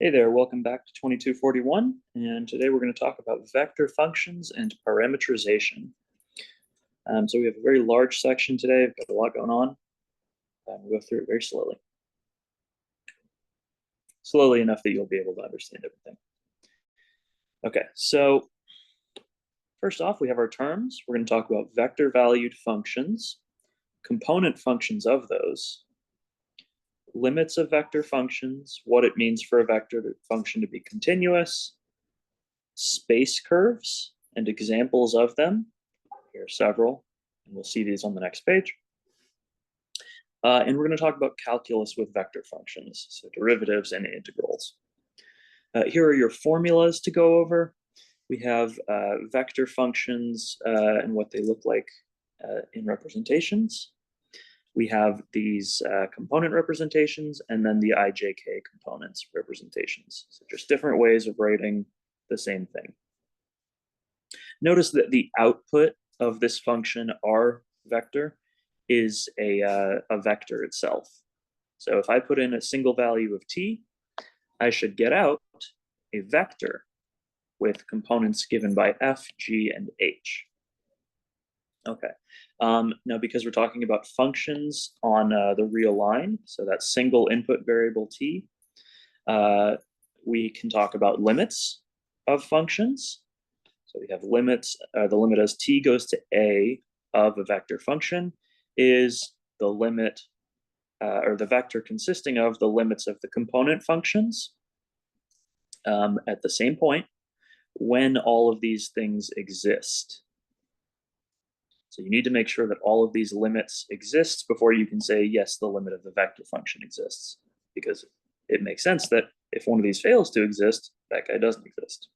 Hey there, welcome back to 2241, and today we're going to talk about vector functions and parametrization. So we have a very large section today. We've got a lot going on. We'll go through it very slowly. Slowly enough that you'll be able to understand everything. Okay, so first off, we have our terms. We're going to talk about vector-valued functions, component functions of those, limits of vector functions, what it means for a vector function to be continuous, space curves and examples of them. Here are several, and we'll see these on the next page. And we're going to talk about calculus with vector functions, so derivatives and integrals. Here are your formulas to go over. We have vector functions and what they look like in representations. We have these component representations and then the IJK components representations. So just different ways of writing the same thing. Notice that the output of this function R vector is a vector itself. So if I put in a single value of t, I should get out a vector with components given by f, g, and h. Okay, now because we're talking about functions on the real line, so that single input variable t, we can talk about limits of functions. So we have limits, the limit as t goes to a of a vector function is the limit, or the vector consisting of the limits of the component functions at the same point when all of these things exist. So you need to make sure that all of these limits exist before you can say, yes, the limit of the vector function exists, because it makes sense that if one of these fails to exist, that guy doesn't exist.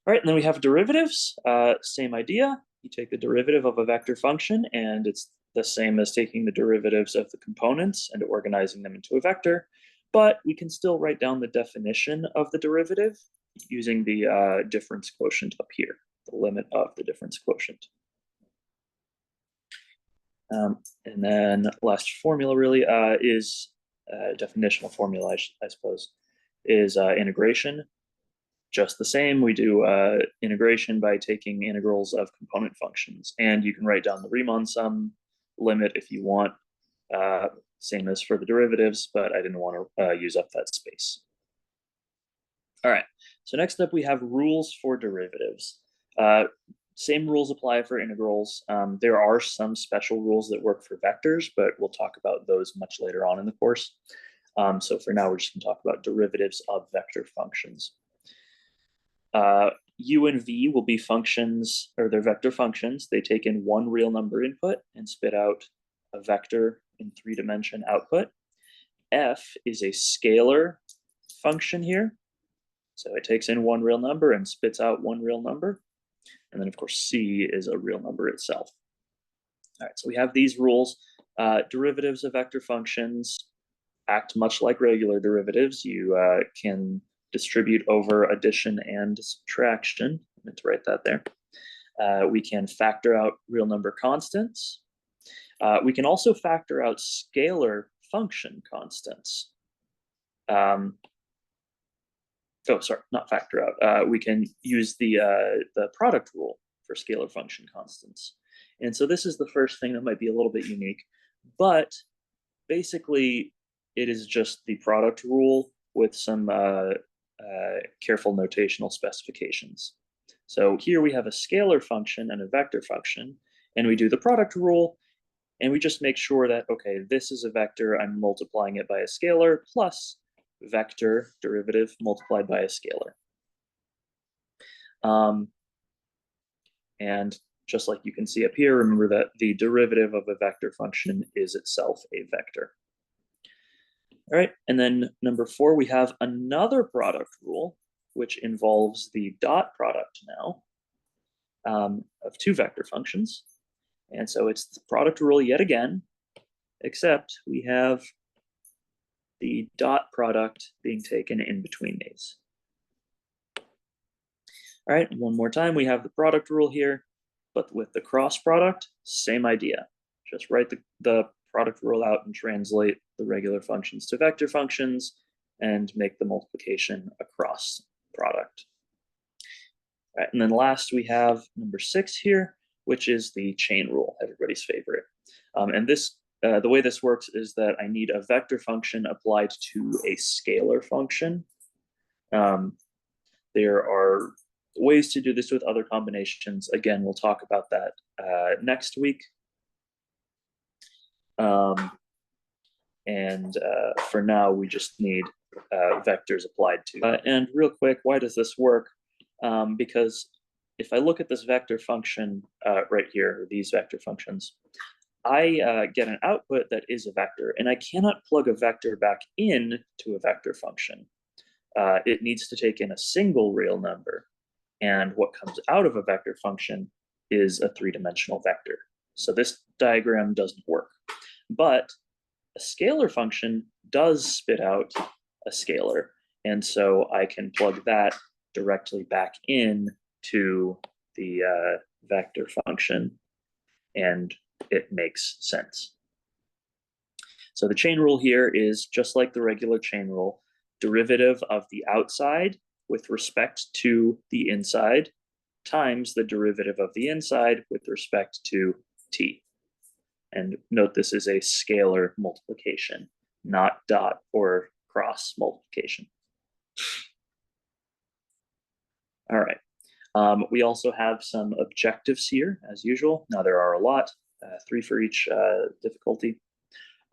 All right, and then we have derivatives, same idea. You take the derivative of a vector function, and it's the same as taking the derivatives of the components and organizing them into a vector, but we can still write down the definition of the derivative using the difference quotient up here, the limit of the difference quotient. And then last formula really is definitional formula, I suppose, is integration. Just the same, we do integration by taking integrals of component functions, and you can write down the Riemann sum limit if you want, same as for the derivatives, but I didn't want to use up that space. All right, so next up we have rules for derivatives. Same rules apply for integrals. There are some special rules that work for vectors, but we'll talk about those much later on in the course. So for now, we're just going to talk about derivatives of vector functions. U and V will be functions, or they're vector functions. They take in one real number input and spit out a vector in 3-dimension output. F is a scalar function here. So it takes in one real number and spits out one real number. And then, of course, C is a real number itself. All right, so we have these rules. Derivatives of vector functions act much like regular derivatives. You can distribute over addition and subtraction. I meant to write that there. We can factor out real number constants. We can also factor out scalar function constants. Oh, sorry, not factor out. We can use the product rule for scalar function constants. And so this is the first thing that might be a little bit unique, but basically it is just the product rule with some careful notational specifications. So here we have a scalar function and a vector function, and we do the product rule, and we just make sure that, okay, this is a vector, I'm multiplying it by a scalar, plus vector derivative multiplied by a scalar. And just like you can see up here, remember that the derivative of a vector function is itself a vector. All right, and then number 4, we have another product rule, which involves the dot product now of 2 vector functions. And so it's the product rule yet again, except we have the dot product being taken in between these. All right, one more time, we have the product rule here, but with the cross product, same idea. Just write the product rule out and translate the regular functions to vector functions, and make the multiplication a cross product. All right, and then last we have number 6 here, which is the chain rule, everybody's favorite. And this, the way this works is that I need a vector function applied to a scalar function. There are ways to do this with other combinations. Again, we'll talk about that next week. For now, we just need vectors applied to. And real quick, why does this work? Because if I look at this vector function right here, these vector functions, I get an output that is a vector, and I cannot plug a vector back in to a vector function. It needs to take in a single real number, and what comes out of a vector function is a 3-dimensional vector. So this diagram doesn't work. But a scalar function does spit out a scalar, and so I can plug that directly back in to the vector function, and it makes sense. So the chain rule here is just like the regular chain rule, derivative of the outside with respect to the inside times the derivative of the inside with respect to t. And note this is a scalar multiplication, not dot or cross multiplication. All right. We also have some objectives here, as usual. Now there are a lot, 3 for each difficulty.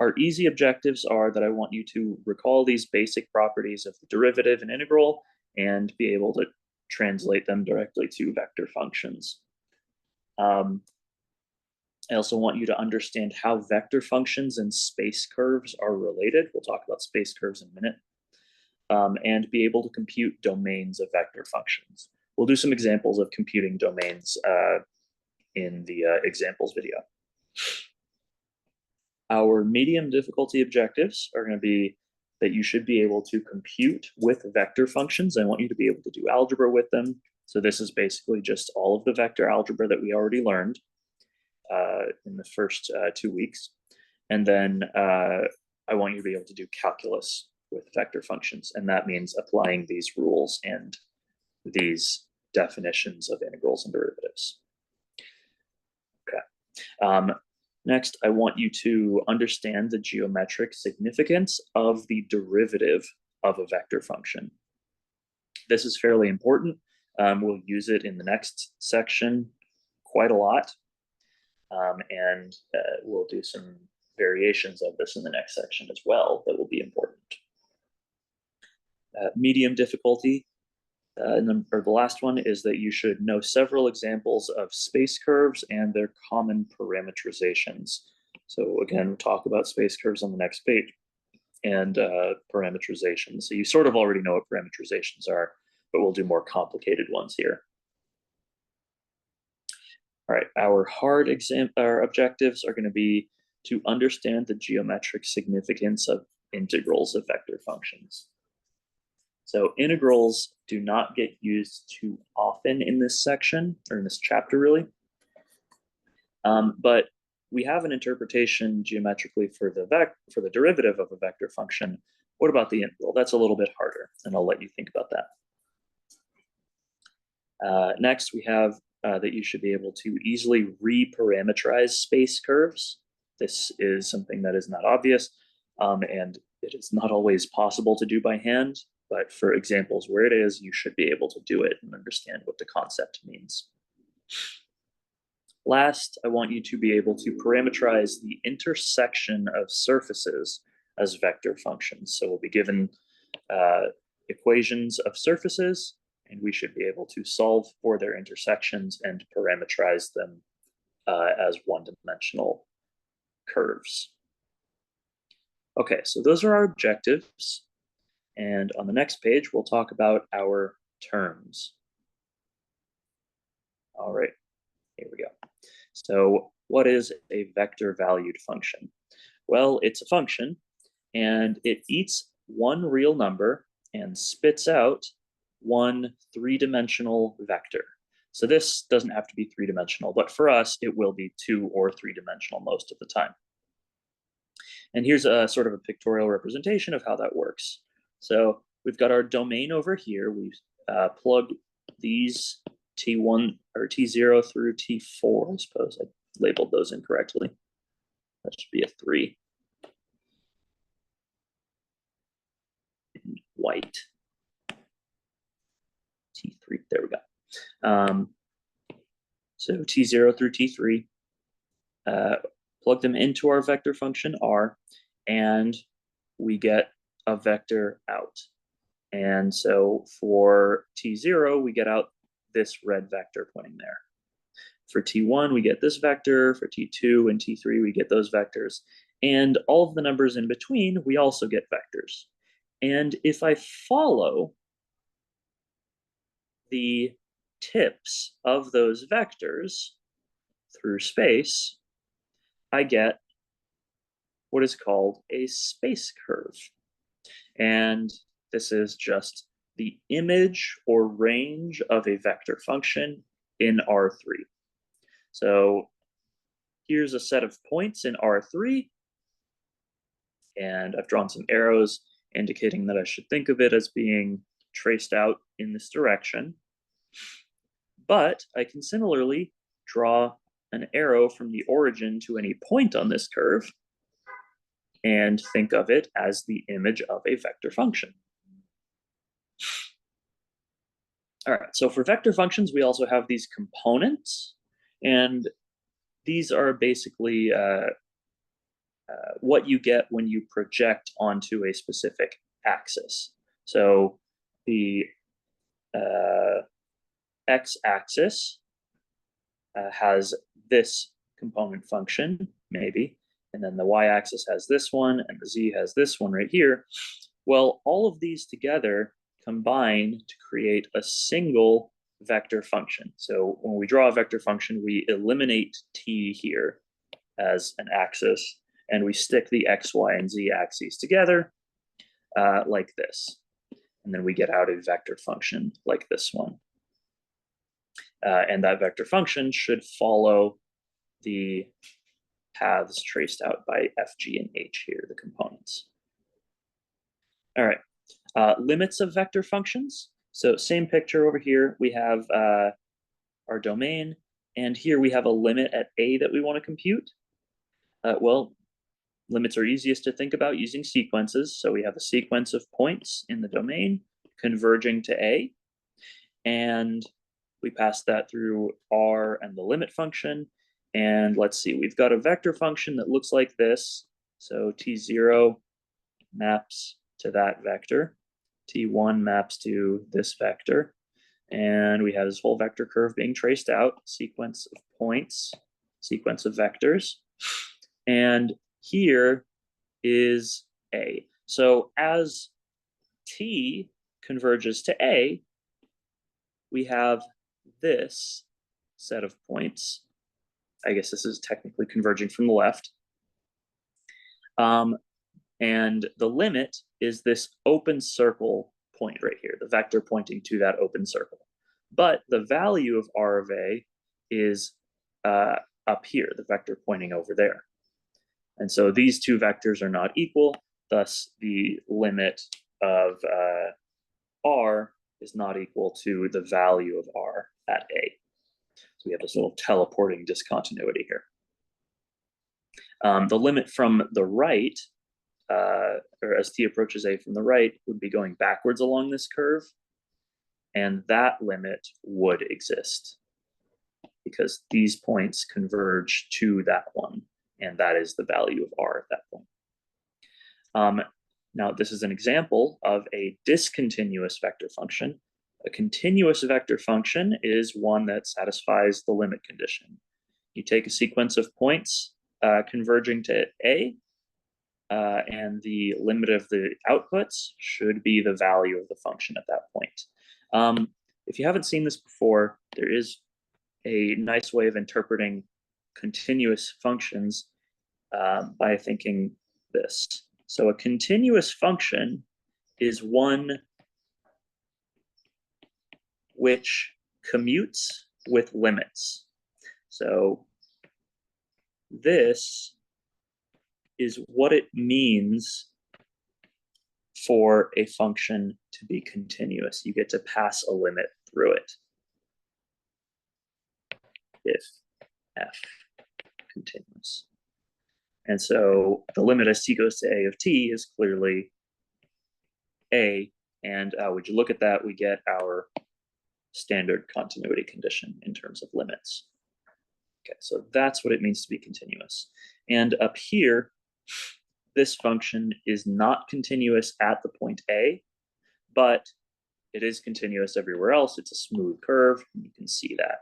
Our easy objectives are that I want you to recall these basic properties of the derivative and integral and be able to translate them directly to vector functions. I also want you to understand how vector functions and space curves are related. We'll talk about space curves in a minute. And be able to compute domains of vector functions. We'll do some examples of computing domains in the examples video. Our medium difficulty objectives are going to be that you should be able to compute with vector functions. I want you to be able to do algebra with them. So this is basically just all of the vector algebra that we already learned in the first 2 weeks. And then I want you to be able to do calculus with vector functions. And that means applying these rules and these definitions of integrals and derivatives. Okay. Next, I want you to understand the geometric significance of the derivative of a vector function. This is fairly important. We'll use it in the next section quite a lot. And we'll do some variations of this in the next section as well that will be important. Medium difficulty, or the last one, is that you should know several examples of space curves and their common parametrizations. So again, we'll talk about space curves on the next page and parametrization. So you sort of already know what parametrizations are, but we'll do more complicated ones here. All right, our hard objectives are going to be to understand the geometric significance of integrals of vector functions. So integrals do not get used too often in this section, or in this chapter really. But we have an interpretation geometrically for the derivative of a vector function. What about the integral? That's a little bit harder, and I'll let you think about that. Next, we have that you should be able to easily reparametrize space curves. This is something that is not obvious, and it is not always possible to do by hand, but for examples where it is, you should be able to do it and understand what the concept means. Last, I want you to be able to parametrize the intersection of surfaces as vector functions. So we'll be given equations of surfaces, and we should be able to solve for their intersections and parametrize them as one-dimensional curves. Okay, so those are our objectives. And on the next page, we'll talk about our terms. All right, here we go. So what is a vector valued function? Well, it's a function, and it eats one real number and spits out one 3-dimensional vector. So this doesn't have to be 3-dimensional, but for us, it will be 2 or 3-dimensional most of the time. And here's a sort of a pictorial representation of how that works. So we've got our domain over here. We've plugged these T1 or T0 through T4. I suppose I labeled those incorrectly. That should be a 3. In white. T3, there we go. So T0 through T3, plug them into our vector function R, and we get a vector out. And so for T0, we get out this red vector pointing there. For T1, we get this vector. For T2 and T3, we get those vectors. And all of the numbers in between, we also get vectors. And if I follow the tips of those vectors through space, I get what is called a space curve. And this is just the image or range of a vector function in R3. So here's a set of points in R3, and I've drawn some arrows indicating that I should think of it as being traced out in this direction. But I can similarly draw an arrow from the origin to any point on this curve and think of it as the image of a vector function. All right, so for vector functions, we also have these components, and these are basically what you get when you project onto a specific axis. So the x-axis has this component function, maybe, and then the y-axis has this one, and the z has this one right here. Well, all of these together combine to create a single vector function. So when we draw a vector function, we eliminate t here as an axis, and we stick the x, y, and z axes together like this. And then we get out a vector function like this one. And that vector function should follow the paths traced out by f, g, and h here, the components. All right, limits of vector functions. So same picture over here, we have our domain, and here we have a limit at a that we want to compute. Well, limits are easiest to think about using sequences. So we have a sequence of points in the domain converging to a, and we pass that through R and the limit function. And let's see, we've got a vector function that looks like this. So T0 maps to that vector. T1 maps to this vector. And we have this whole vector curve being traced out, sequence of points, sequence of vectors. And here is A. So as T converges to A, we have this set of points. I guess this is technically converging from the left. And the limit is this open circle point right here, the vector pointing to that open circle. But the value of R of A is up here, the vector pointing over there. And so these two vectors are not equal, thus the limit of R is not equal to the value of R at A. So we have this little teleporting discontinuity here. The limit from the right, or as t approaches A from the right, would be going backwards along this curve. And that limit would exist because these points converge to that one. And that is the value of R at that point. Now, this is an example of a discontinuous vector function. A continuous vector function is one that satisfies the limit condition. You take a sequence of points converging to A, and the limit of the outputs should be the value of the function at that point. If you haven't seen this before, there is a nice way of interpreting continuous functions by thinking this. So a continuous function is one which commutes with limits. So this is what it means for a function to be continuous. You get to pass a limit through it. If f continuous. And so the limit as t goes to a of t is clearly a, and would you look at that, we get our standard continuity condition in terms of limits. Okay, so that's what it means to be continuous. And up here, this function is not continuous at the point A, but it is continuous everywhere else. It's a smooth curve, and you can see that.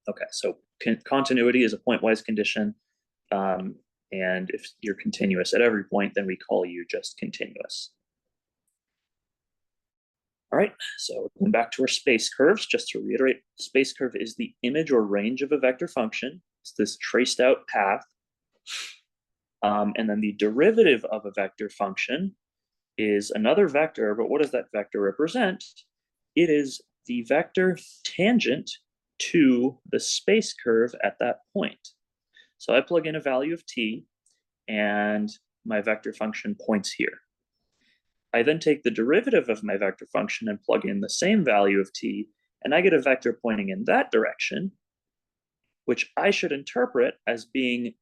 Okay, so continuity is a pointwise condition, and if you're continuous at every point, then we call you just continuous. All right, so going back to our space curves, just to reiterate, space curve is the image or range of a vector function. It's this traced out path. And then the derivative of a vector function is another vector, but what does that vector represent? It is the vector tangent to the space curve at that point. So I plug in a value of t, and my vector function points here. I then take the derivative of my vector function and plug in the same value of t, and I get a vector pointing in that direction, which I should interpret as being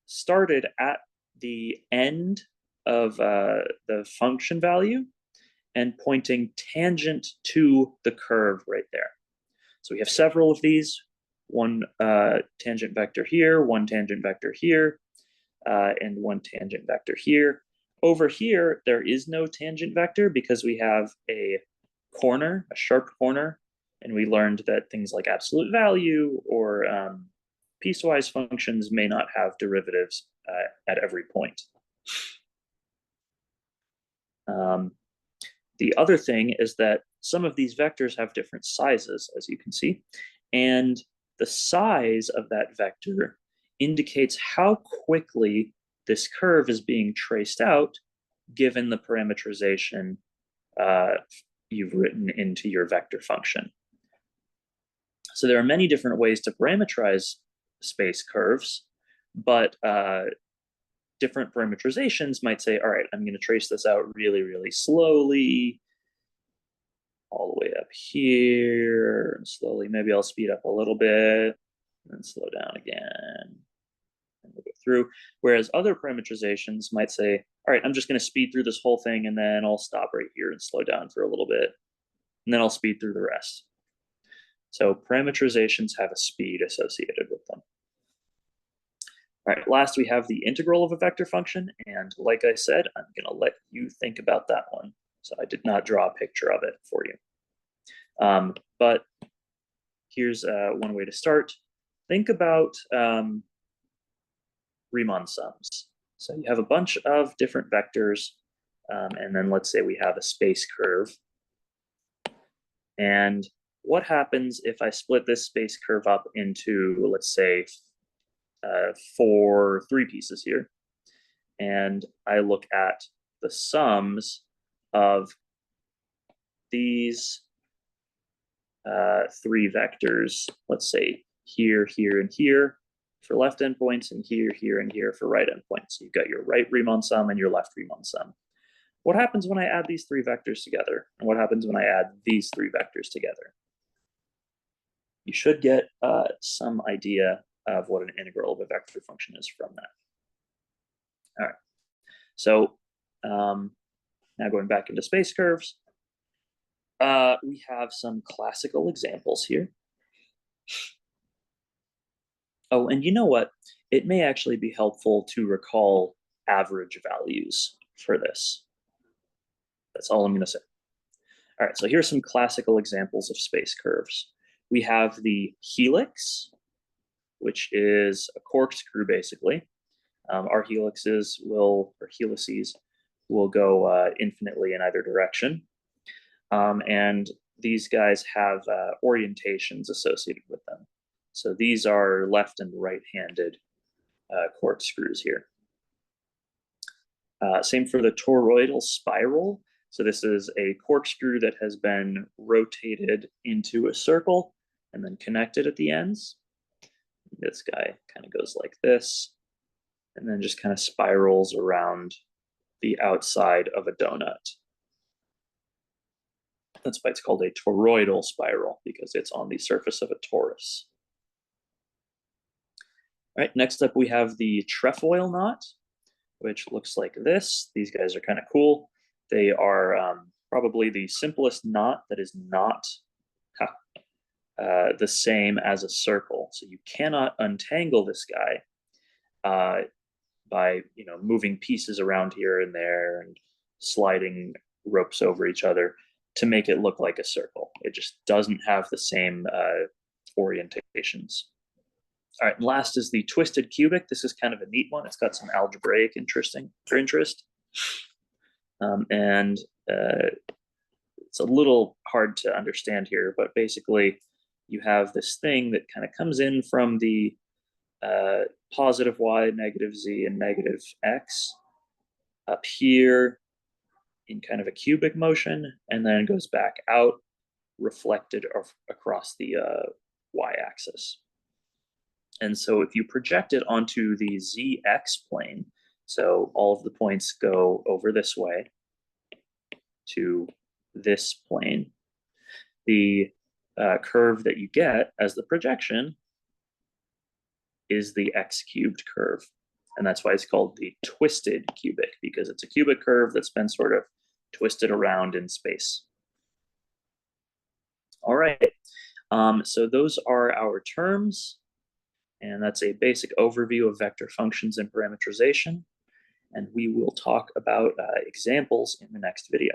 started at the end of the function value and pointing tangent to the curve right there. So we have several of these, one tangent vector here, one tangent vector here, and one tangent vector here. Over here, there is no tangent vector because we have a corner, a sharp corner, and we learned that things like absolute value or piecewise functions may not have derivatives at every point. The other thing is that some of these vectors have different sizes, as you can see, and the size of that vector indicates how quickly this curve is being traced out given the parametrization you've written into your vector function. So there are many different ways to parameterize space curves, but different parametrizations might say, all right, I'm going to trace this out really, really slowly, all the way up here, and slowly, maybe I'll speed up a little bit, and then slow down again, and we'll go through. Whereas other parametrizations might say, all right, I'm just going to speed through this whole thing, and then I'll stop right here and slow down for a little bit, and then I'll speed through the rest. So parametrizations have a speed associated with them. All right, last we have the integral of a vector function, and like I said, I'm going to let you think about that one. So I did not draw a picture of it for you. But here's one way to start. Think about Riemann sums. So you have a bunch of different vectors, and then let's say we have a space curve. And what happens if I split this space curve up into, let's say, 3 pieces here, and I look at the sums of these 3 vectors, let's say here, here, and here for left endpoints, and here, here, and here for right endpoints. You've got your right Riemann sum and your left Riemann sum. What happens when I add these 3 vectors together? And what happens when I add these 3 vectors together? You should get some idea of what an integral of a vector function is from that. All right, so now going back into space curves, we have some classical examples here. Oh, and you know what? It may actually be helpful to recall average values for this. That's all I'm going to say. All right, so here's some classical examples of space curves. We have the helix, which is a corkscrew, basically. Our helices will go infinitely in either direction. And these guys have orientations associated with them. So these are left and right-handed corkscrews here. Same for the toroidal spiral. So this is a corkscrew that has been rotated into a circle and then connected at the ends. This guy kind of goes like this, and then just kind of spirals around the outside of a donut. That's why it's called a toroidal spiral, because it's on the surface of a torus. All right, next up we have the trefoil knot, which looks like this. These guys are kind of cool. They are probably the simplest knot that is not the same as a circle. So you cannot untangle this guy by moving pieces around here and there and sliding ropes over each other to make it look like a circle. It just doesn't have the same orientations. All right, and last is the twisted cubic. This is kind of a neat one. It's got some algebraic interest. And it's a little hard to understand here, but basically you have this thing that kind of comes in from the positive y, negative z, and negative x up here in kind of a cubic motion, and then goes back out, reflected across the y-axis. And so if you project it onto the zx plane, so all of the points go over this way to this plane, the curve that you get as the projection is the x cubed curve. And that's why it's called the twisted cubic, because it's a cubic curve that's been sort of twisted around in space. All right, so those are our terms, and that's a basic overview of vector functions and parametrization. And we will talk about examples in the next video.